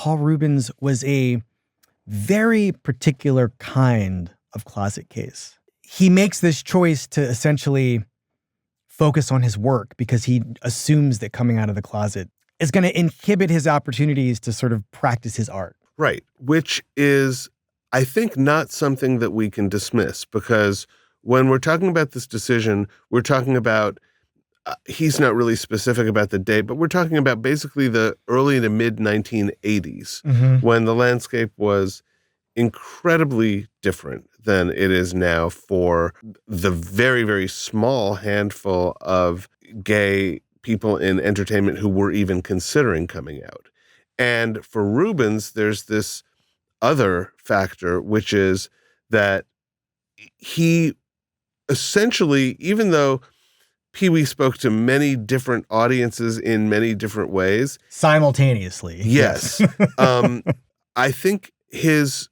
Paul Reubens was a very particular kind of closet case. He makes this choice to essentially focus on his work because he assumes that coming out of the closet is going to inhibit his opportunities to sort of practice his art. Right, which is, I think, not something that we can dismiss, because when we're talking about this decision, we're talking about, he's not really specific about the date, but we're talking about basically the early to mid 1980s, when the landscape was incredibly different than it is now for the very, very small handful of gay people in entertainment who were even considering coming out. And for Reubens, there's this other factor, which is that he essentially, even though Pee-wee spoke to many different audiences in many different ways. Simultaneously. Yes. I think his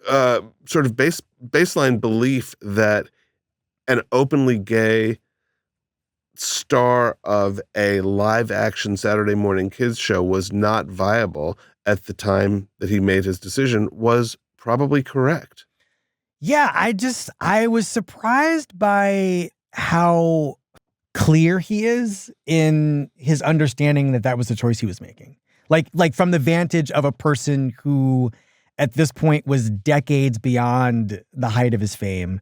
sort of baseline belief that an openly gay star of a live action Saturday morning kids show was not viable at the time that he made his decision was probably correct. Yeah, I was surprised by how clear he is in his understanding that was the choice he was making. Like from the vantage of a person who at this point was decades beyond the height of his fame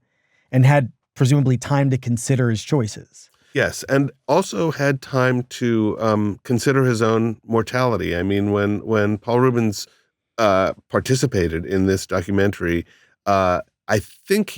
and had presumably time to consider his choices. Yes, and also had time to consider his own mortality. I mean, when Paul Reubens participated in this documentary, I think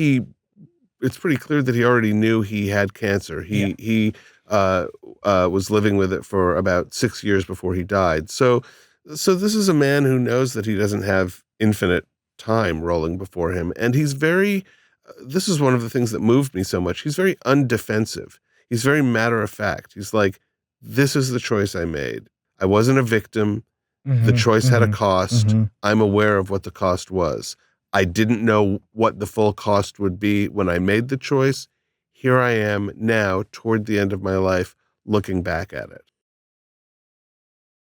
it's pretty clear that he already knew he had cancer. He was living with it for about 6 years before he died. So this is a man who knows that he doesn't have infinite time rolling before him. And he's this is one of the things that moved me so much. He's very undefensive. He's very matter of fact. He's like, this is the choice I made. I wasn't a victim. The choice had a cost. I'm aware of what the cost was. I didn't know what the full cost would be when I made the choice. Here I am now, toward the end of my life, looking back at it.